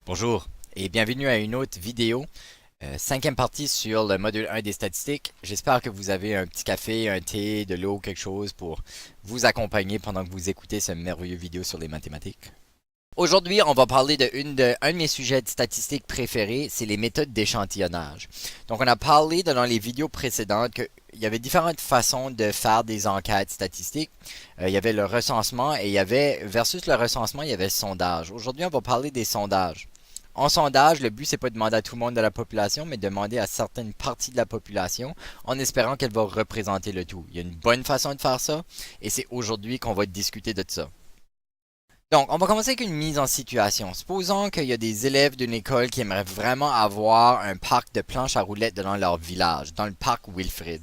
Bonjour et bienvenue à une autre vidéo, cinquième partie sur le module 1 des statistiques. J'espère que vous avez un petit café, un thé, de l'eau, quelque chose pour vous accompagner pendant que vous écoutez ce merveilleux vidéo sur les mathématiques. Aujourd'hui, on va parler un de mes sujets de statistiques préférés, c'est les méthodes d'échantillonnage. Donc, on a parlé dans les vidéos précédentes qu'il y avait différentes façons de faire des enquêtes statistiques. Il y avait le recensement et versus le recensement, il y avait le sondage. Aujourd'hui, on va parler des sondages. En sondage, le but, c'est pas de demander à tout le monde de la population, mais de demander à certaines parties de la population en espérant qu'elle va représenter le tout. Il y a une bonne façon de faire ça et c'est aujourd'hui qu'on va discuter de ça. Donc, on va commencer avec une mise en situation. Supposons qu'il y a des élèves d'une école qui aimeraient vraiment avoir un parc de planches à roulettes dans leur village, dans le parc Wilfrid.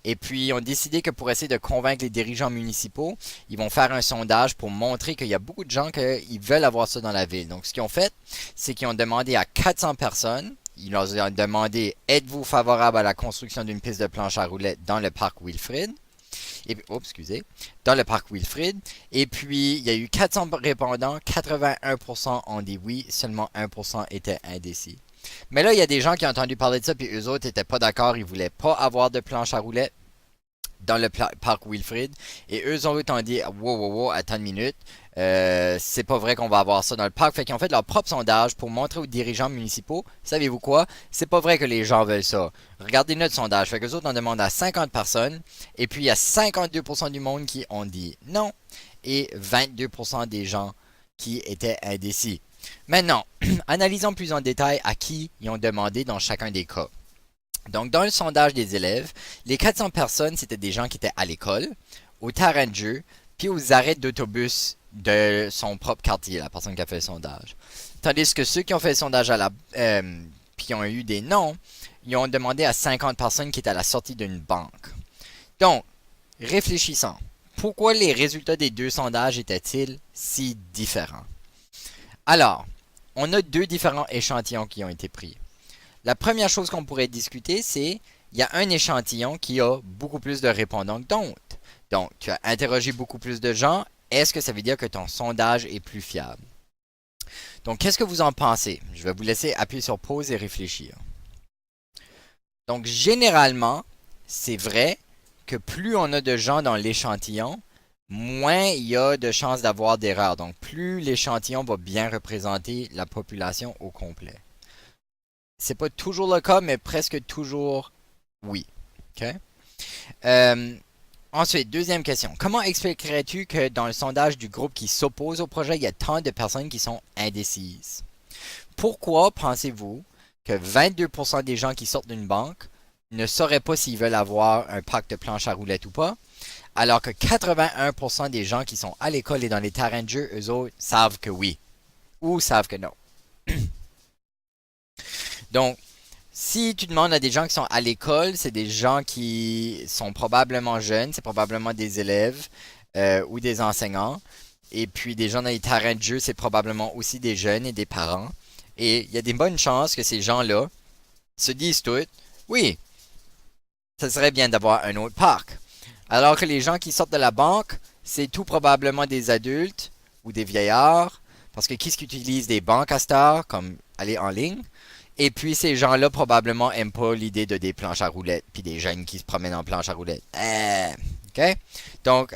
Et puis, ils ont décidé que pour essayer de convaincre les dirigeants municipaux, ils vont faire un sondage pour montrer qu'il y a beaucoup de gens qui veulent avoir ça dans la ville. Donc, ce qu'ils ont fait, c'est qu'ils ont demandé à 400 personnes, ils leur ont demandé, êtes-vous favorable à la construction d'une piste de planches à roulettes dans le parc Wilfrid? Et puis, excusez, dans le parc Wilfrid. Et puis, il y a eu 400 répondants, 81% ont dit oui, seulement 1% étaient indécis. Mais là, il y a des gens qui ont entendu parler de ça, puis eux autres n'étaient pas d'accord, ils voulaient pas avoir de planche à roulettes dans le parc Wilfrid. Et eux autres ont dit, wow, attends une minute, c'est pas vrai qu'on va avoir ça dans le parc. Fait qu'ils ont fait leur propre sondage pour montrer aux dirigeants municipaux, savez-vous quoi, c'est pas vrai que les gens veulent ça. Regardez notre sondage. Fait que les autres en demandent à 50 personnes, et puis il y a 52% du monde qui ont dit non, et 22% des gens qui étaient indécis. Maintenant, analysons plus en détail à qui ils ont demandé dans chacun des cas. Donc, dans le sondage des élèves, les 400 personnes, c'était des gens qui étaient à l'école, au terrain de jeu, puis aux arrêts d'autobus de son propre quartier, la personne qui a fait le sondage. Tandis que ceux qui ont fait le sondage puis ont eu des noms, ils ont demandé à 50 personnes qui étaient à la sortie d'une banque. Donc, réfléchissons. Pourquoi les résultats des deux sondages étaient-ils si différents? Alors, on a deux différents échantillons qui ont été pris. La première chose qu'on pourrait discuter, c'est il y a un échantillon qui a beaucoup plus de répondants que d'autres. Donc, tu as interrogé beaucoup plus de gens. Est-ce que ça veut dire que ton sondage est plus fiable? Donc, qu'est-ce que vous en pensez? Je vais vous laisser appuyer sur pause et réfléchir. Donc, généralement, c'est vrai que plus on a de gens dans l'échantillon, moins il y a de chances d'avoir d'erreurs. Donc, plus l'échantillon va bien représenter la population au complet. C'est pas toujours le cas, mais presque toujours oui. OK? Euh, Ensuite, deuxième question. Comment expliquerais-tu que dans le sondage du groupe qui s'oppose au projet, il y a tant de personnes qui sont indécises? Pourquoi pensez-vous que 22% des gens qui sortent d'une banque ne sauraient pas s'ils veulent avoir un parc de planches à roulettes ou pas, alors que 81% des gens qui sont à l'école et dans les terrains de jeu, eux autres, savent que oui ou savent que non? Donc, si tu demandes à des gens qui sont à l'école, c'est des gens qui sont probablement jeunes, c'est probablement des élèves ou des enseignants. Et puis des gens dans les terrains de jeu, c'est probablement aussi des jeunes et des parents. Et il y a des bonnes chances que ces gens-là se disent tous, oui, ça serait bien d'avoir un autre parc. Alors que les gens qui sortent de la banque, c'est tout probablement des adultes ou des vieillards. Parce que qui est-ce qui utilise des banques à cette heure, comme aller en ligne? Et puis ces gens-là probablement aiment pas l'idée de des planches à roulettes, puis des jeunes qui se promènent en planche à roulettes. OK? Donc,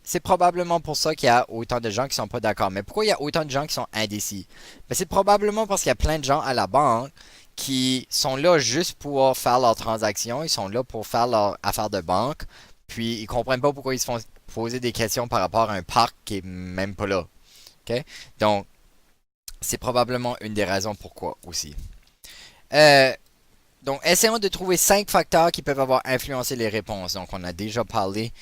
c'est probablement pour ça qu'il y a autant de gens qui sont pas d'accord. Mais pourquoi il y a autant de gens qui sont indécis? Ben, c'est probablement parce qu'il y a plein de gens à la banque qui sont là juste pour faire leurs transactions, ils sont là pour faire leurs affaires de banque, puis ils comprennent pas pourquoi ils se font poser des questions par rapport à un parc qui est même pas là. OK? Donc, c'est probablement une des raisons pourquoi aussi. Euh, donc, essayons de trouver 5 facteurs qui peuvent avoir influencé les réponses. Donc, on a déjà parlé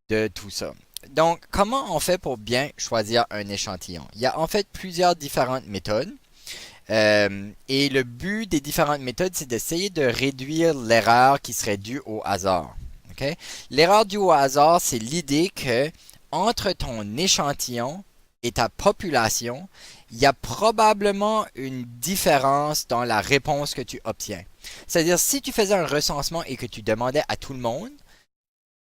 de tout ça. Donc, comment on fait pour bien choisir un échantillon? Il y a en fait plusieurs différentes méthodes. Et le but des différentes méthodes, c'est d'essayer de réduire l'erreur qui serait due au hasard. Okay? L'erreur due au hasard, c'est l'idée que entre ton échantillon et ta population, il y a probablement une différence dans la réponse que tu obtiens. C'est-à-dire, si tu faisais un recensement et que tu demandais à tout le monde,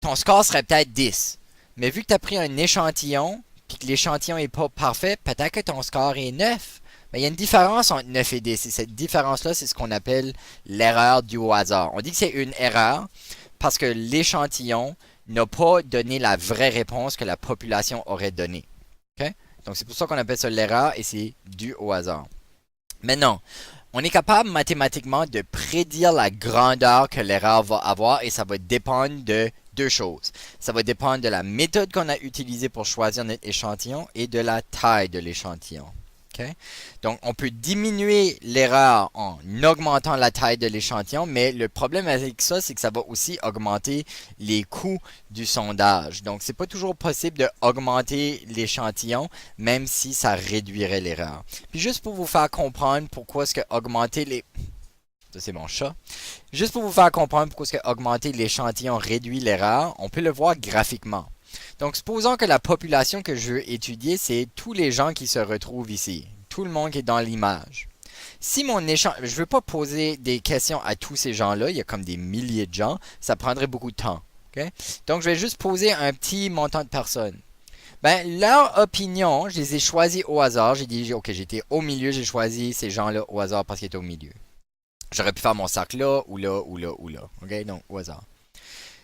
ton score serait peut-être 10. Mais vu que tu as pris un échantillon, puis que l'échantillon n'est pas parfait, peut-être que ton score est 9. Ben, il y a une différence entre 9 et 10. Et cette différence-là, c'est ce qu'on appelle l'erreur due au hasard. On dit que c'est une erreur parce que l'échantillon n'a pas donné la vraie réponse que la population aurait donnée. Okay? Donc c'est pour ça qu'on appelle ça l'erreur et c'est dû au hasard. Maintenant, on est capable mathématiquement de prédire la grandeur que l'erreur va avoir et ça va dépendre de deux choses. Ça va dépendre de la méthode qu'on a utilisée pour choisir notre échantillon et de la taille de l'échantillon. Okay? Donc, on peut diminuer l'erreur en augmentant la taille de l'échantillon, mais le problème avec ça, c'est que ça va aussi augmenter les coûts du sondage. Donc, c'est pas toujours possible d'augmenter l'échantillon, même si ça réduirait l'erreur. Puis juste pour vous faire comprendre pourquoi est-ce que augmenter les... Ça, c'est mon chat. Juste pour vous faire comprendre pourquoi est-ce que augmenter l'échantillon réduit l'erreur, on peut le voir graphiquement. Donc, supposons que la population que je veux étudier, c'est tous les gens qui se retrouvent ici. Tout le monde qui est dans l'image. Si mon échantillon... Je ne veux pas poser des questions à tous ces gens-là. Il y a comme des milliers de gens. Ça prendrait beaucoup de temps. Okay? Donc, je vais juste poser un petit montant de personnes. Ben, leur opinion, je les ai choisis au hasard. J'ai dit, OK, j'étais au milieu. J'ai choisi ces gens-là au hasard parce qu'ils étaient au milieu. J'aurais pu faire mon cercle là, ou là, ou là, ou là. OK? Donc, au hasard.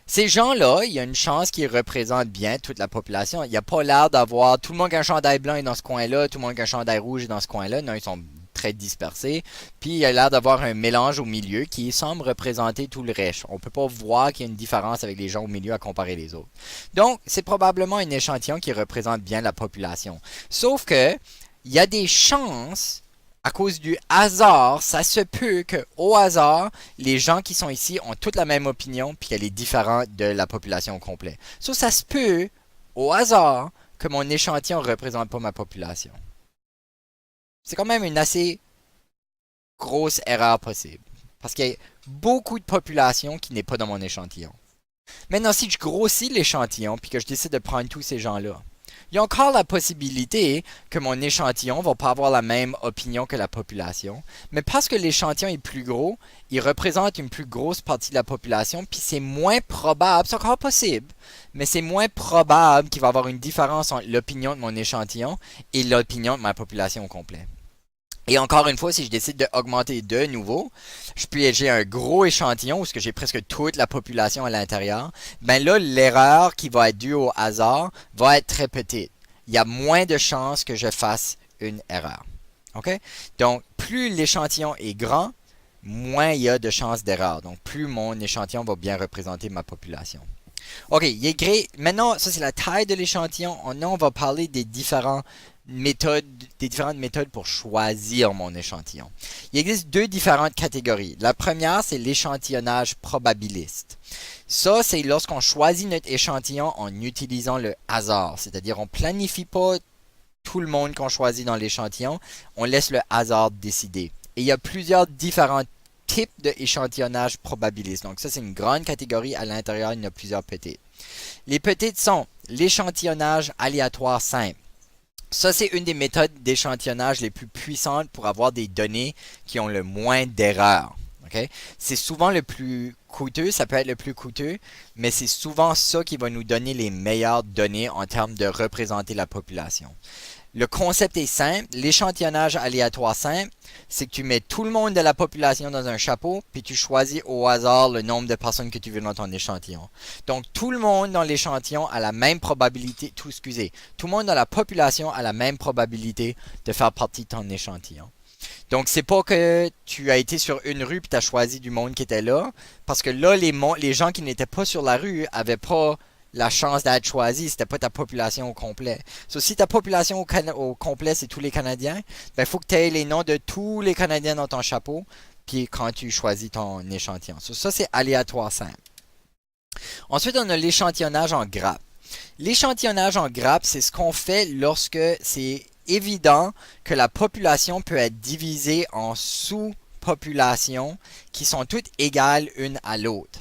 Ces gens-là, il y a une chance qu'ils représentent bien toute la population. Il n'y a pas l'air d'avoir tout le monde qui a un chandail blanc est dans ce coin-là, tout le monde qui a un chandail rouge est dans ce coin-là. Non, ils sont très dispersés. Puis il y a l'air d'avoir un mélange au milieu qui semble représenter tout le reste. On ne peut pas voir qu'il y a une différence avec les gens au milieu à comparer les autres. Donc, c'est probablement un échantillon qui représente bien la population. Sauf que, il y a des chances à cause du hasard, ça se peut que au hasard, les gens qui sont ici ont toutes la même opinion puis qu'elle est différente de la population au complet. Ça se peut au hasard que mon échantillon ne représente pas ma population. C'est quand même une assez grosse erreur possible. Parce qu'il y a beaucoup de population qui n'est pas dans mon échantillon. Maintenant, si je grossis l'échantillon puis que je décide de prendre tous ces gens-là, il y a encore la possibilité que mon échantillon ne va pas avoir la même opinion que la population. Mais parce que l'échantillon est plus gros, il représente une plus grosse partie de la population, puis c'est moins probable, c'est encore possible, mais c'est moins probable qu'il va y avoir une différence entre l'opinion de mon échantillon et l'opinion de ma population au complet. Et encore une fois, si je décide d'augmenter de nouveau, j'ai un gros échantillon où j'ai presque toute la population à l'intérieur. Ben là, l'erreur qui va être due au hasard va être très petite. Il y a moins de chances que je fasse une erreur. OK? Donc, plus l'échantillon est grand, moins il y a de chances d'erreur. Donc, plus mon échantillon va bien représenter ma population. OK, il est gris. Maintenant, ça c'est la taille de l'échantillon. On va parler des différentes méthodes pour choisir mon échantillon. Il existe deux différentes catégories. La première, c'est l'échantillonnage probabiliste. Ça, c'est lorsqu'on choisit notre échantillon en utilisant le hasard. C'est-à-dire, on ne planifie pas tout le monde qu'on choisit dans l'échantillon. On laisse le hasard décider. Et il y a plusieurs différents types d'échantillonnage probabiliste. Donc ça, c'est une grande catégorie. À l'intérieur, il y en a plusieurs petites. Les petites sont l'échantillonnage aléatoire simple. Ça, c'est une des méthodes d'échantillonnage les plus puissantes pour avoir des données qui ont le moins d'erreurs. Okay? C'est souvent le plus coûteux, ça peut être le plus coûteux, mais c'est souvent ça qui va nous donner les meilleures données en termes de représenter la population. Le concept est simple. L'échantillonnage aléatoire simple, c'est que tu mets tout le monde de la population dans un chapeau, puis tu choisis au hasard le nombre de personnes que tu veux dans ton échantillon. Donc, tout le monde dans l'échantillon a la même probabilité, tout le monde dans la population a la même probabilité de faire partie de ton échantillon. Donc, c'est pas que tu as été sur une rue et tu as choisi du monde qui était là, parce que là, les gens qui n'étaient pas sur la rue avaient pas la chance d'être choisi, c'était pas ta population au complet. Si ta population au complet, c'est tous les Canadiens, ben, il faut que tu aies les noms de tous les Canadiens dans ton chapeau, puis quand tu choisis ton échantillon. Ça, c'est aléatoire simple. Ensuite, on a l'échantillonnage en grappe. L'échantillonnage en grappe, c'est ce qu'on fait lorsque c'est évident que la population peut être divisée en sous-populations qui sont toutes égales une à l'autre.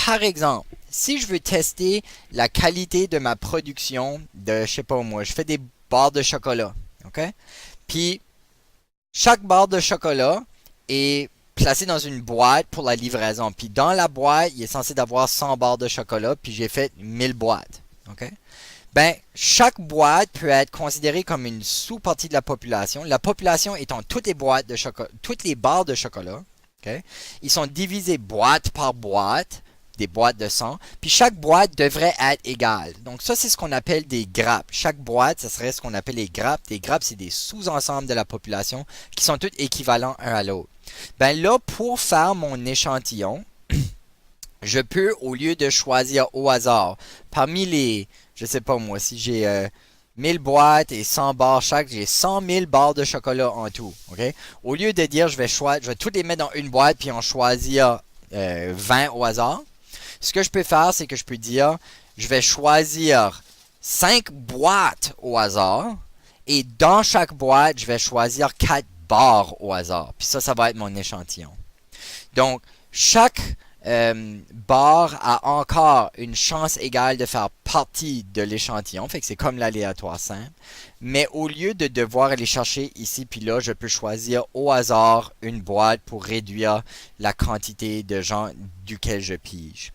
Par exemple, si je veux tester la qualité de ma production de, je sais pas moi, je fais des barres de chocolat, ok? Puis, chaque barre de chocolat est placée dans une boîte pour la livraison. Puis, dans la boîte, il est censé avoir 100 barres de chocolat, puis j'ai fait 1000 boîtes, ok? Ben, chaque boîte peut être considérée comme une sous-partie de la population. La population étant toutes les boîtes de chocolat, toutes les barres de chocolat. Ok? Ils sont divisés boîte par boîte, des boîtes de 100, puis chaque boîte devrait être égale. Donc ça, c'est ce qu'on appelle des grappes. Chaque boîte, ça serait ce qu'on appelle les grappes. Des grappes, c'est des sous-ensembles de la population qui sont tous équivalents un à l'autre. Ben là, pour faire mon échantillon, je peux, au lieu de choisir au hasard, parmi les, je sais pas moi, si j'ai 1000 boîtes et 100 barres chaque, j'ai 100 000 barres de chocolat en tout. Ok? Au lieu de dire je vais toutes les mettre dans une boîte puis en choisir 20 au hasard, ce que je peux faire, c'est que je peux dire je vais choisir 5 boîtes au hasard et dans chaque boîte, je vais choisir 4 barres au hasard. Puis ça va être mon échantillon. Donc, chaque barre a encore une chance égale de faire partie de l'échantillon. Fait que c'est comme l'aléatoire simple. Mais au lieu de devoir aller chercher ici puis là, je peux choisir au hasard une boîte pour réduire la quantité de gens duquel je pige.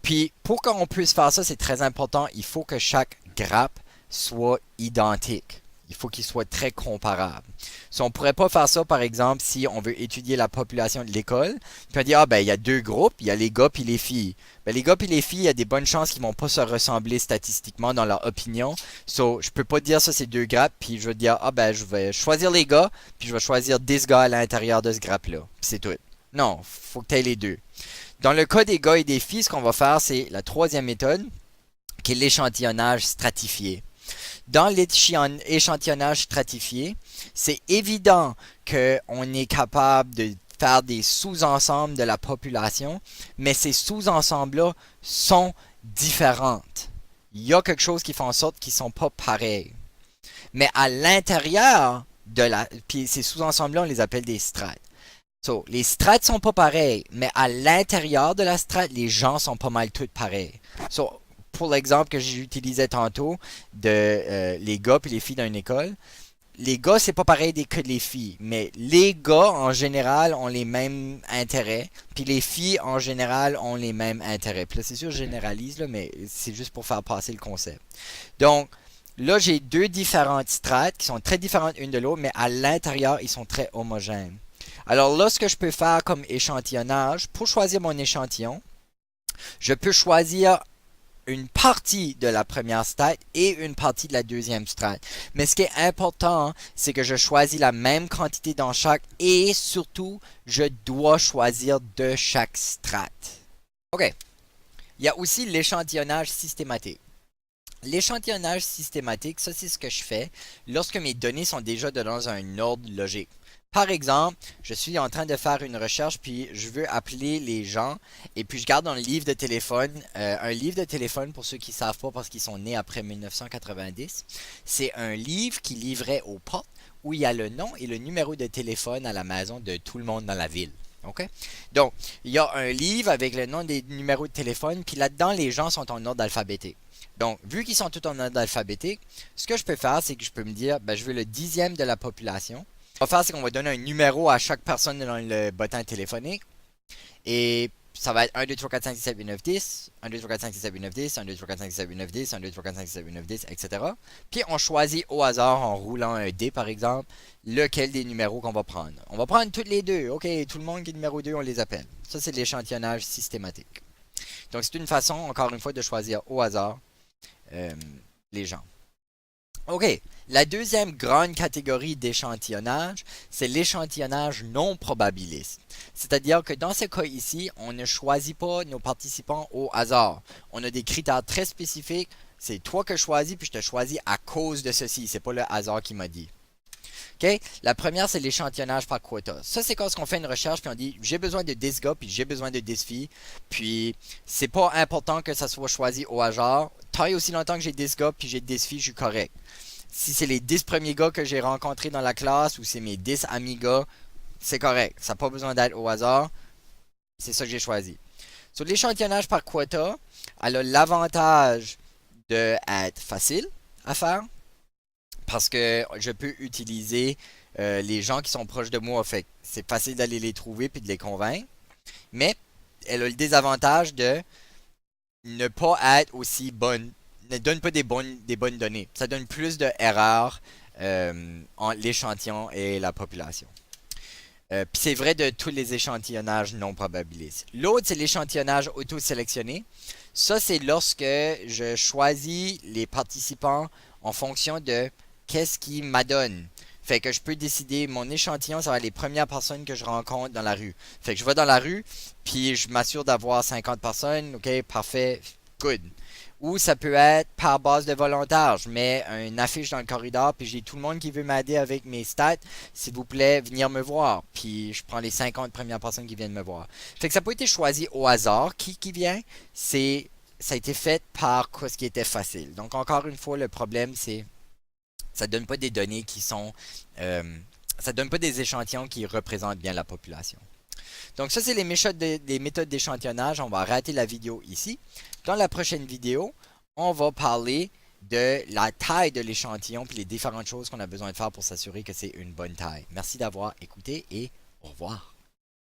Puis, pour qu'on puisse faire ça, c'est très important. Il faut que chaque grappe soit identique. Il faut qu'il soit très comparable. Si on ne pourrait pas faire ça, par exemple, si on veut étudier la population de l'école, puis on dit, ah ben, il y a deux groupes, il y a les gars et les filles. Ben, les gars et les filles, il y a des bonnes chances qu'ils ne vont pas se ressembler statistiquement dans leur opinion. So, je peux pas dire ça, c'est deux grappes, puis je vais dire, ah ben, je vais choisir les gars, puis je vais choisir 10 gars à l'intérieur de ce grappe-là. Puis c'est tout. Non, faut que tu aies les deux. Dans le cas des gars et des filles, ce qu'on va faire, c'est la troisième méthode, qui est l'échantillonnage stratifié. Dans l'échantillonnage stratifié, c'est évident qu'on est capable de faire des sous-ensembles de la population, mais ces sous-ensembles-là sont différentes. Il y a quelque chose qui fait en sorte qu'ils ne sont pas pareils. Mais à l'intérieur de la... Puis ces sous-ensembles-là, on les appelle des strates. So, les strates sont pas pareilles, mais à l'intérieur de la strate, les gens sont pas mal tous pareils. So, pour l'exemple que j'utilisais tantôt de les gars et les filles dans une école, les gars, c'est pas pareil que les filles, mais les gars, en général, ont les mêmes intérêts, puis les filles, en général, ont les mêmes intérêts. Puis là, c'est sûr, je généralise, là, mais c'est juste pour faire passer le concept. Donc, là, j'ai deux différentes strates qui sont très différentes une de l'autre, mais à l'intérieur, ils sont très homogènes. Alors là, ce que je peux faire comme échantillonnage, pour choisir mon échantillon, je peux choisir une partie de la première strate et une partie de la deuxième strate. Mais ce qui est important, c'est que je choisis la même quantité dans chaque et surtout, je dois choisir de chaque strate. OK. Il y a aussi l'échantillonnage systématique. L'échantillonnage systématique, ça c'est ce que je fais lorsque mes données sont déjà dans un ordre logique. Par exemple, je suis en train de faire une recherche puis je veux appeler les gens et puis je garde dans le livre de téléphone, un livre de téléphone pour ceux qui ne savent pas parce qu'ils sont nés après 1990, c'est un livre qui livrait aux portes où il y a le nom et le numéro de téléphone à la maison de tout le monde dans la ville. OK? Donc, il y a un livre avec le nom des numéros de téléphone puis là-dedans les gens sont en ordre alphabétique. Donc, vu qu'ils sont tous en ordre alphabétique, ce que je peux faire, c'est que je peux me dire, ben, je veux le 10e de la population. Ce qu'on va faire, c'est qu'on va donner un numéro à chaque personne dans le bottin téléphonique. Et ça va être 1, 2, 3, 4, 5, 6, 7, 8, 9, 10. 1, 2, 3, 4, 5, 6, 7, 8, 9, 10. 1, 2, 3, 4, 5, 6, 7, 8, 9, 10. 1, 2, 3, 4, 5, 6, 7, 8, 9, 10, etc. Puis on choisit au hasard, en roulant un dé par exemple, lequel des numéros qu'on va prendre. On va prendre tous les deux. OK, tout le monde qui est numéro 2, on les appelle. Ça, c'est l'échantillonnage systématique. Donc, c'est une façon, encore une fois, de choisir au hasard les gens. OK. La deuxième grande catégorie d'échantillonnage, c'est l'échantillonnage non probabiliste. C'est-à-dire que dans ce cas ici, on ne choisit pas nos participants au hasard. On a des critères très spécifiques. C'est toi que je choisis, puis je te choisis à cause de ceci. C'est pas le hasard qui m'a dit. OK? La première, c'est l'échantillonnage par quota. Ça, c'est quand on fait une recherche, puis on dit, j'ai besoin de 10 gars, puis j'ai besoin de 10 filles. Puis, c'est pas important que ça soit choisi au hasard. Tant et aussi longtemps que j'ai 10 gars, puis j'ai 10 filles, je suis correct. Si c'est les 10 premiers gars que j'ai rencontrés dans la classe, ou c'est mes 10 amis gars, c'est correct. Ça n'a pas besoin d'être au hasard. C'est ça que j'ai choisi. Sur l'échantillonnage par quota, elle a l'avantage d'être facile à faire. Parce que je peux utiliser les gens qui sont proches de moi. Fait c'est facile d'aller les trouver puis de les convaincre. Mais elle a le désavantage de ne pas être aussi bonne ne donne pas des bonnes données. Ça donne plus d'erreurs en l'échantillon et la population. Puis c'est vrai de tous les échantillonnages non probabilistes. L'autre, c'est l'échantillonnage auto-sélectionné. Ça, c'est lorsque je choisis les participants en fonction de qu'est-ce qui m'adonne. Fait que je peux décider, mon échantillon, ça va être les premières personnes que je rencontre dans la rue. Fait que je vais dans la rue, puis je m'assure d'avoir 50 personnes. OK, parfait, good. Ou ça peut être par base de volontaire. Je mets une affiche dans le corridor, puis j'ai tout le monde qui veut m'aider avec mes stats. S'il vous plaît, venir me voir. Puis je prends les 50 premières personnes qui viennent me voir. Fait que ça n'a pas été choisi au hasard. Qui vient, ça a été fait par ce qui était facile. Donc encore une fois, le problème, c'est ça donne pas des données qui sont... ça donne pas des échantillons qui représentent bien la population. Donc ça, c'est les méthodes d'échantillonnage. On va arrêter la vidéo ici. Dans la prochaine vidéo, on va parler de la taille de l'échantillon puis les différentes choses qu'on a besoin de faire pour s'assurer que c'est une bonne taille. Merci d'avoir écouté et au revoir.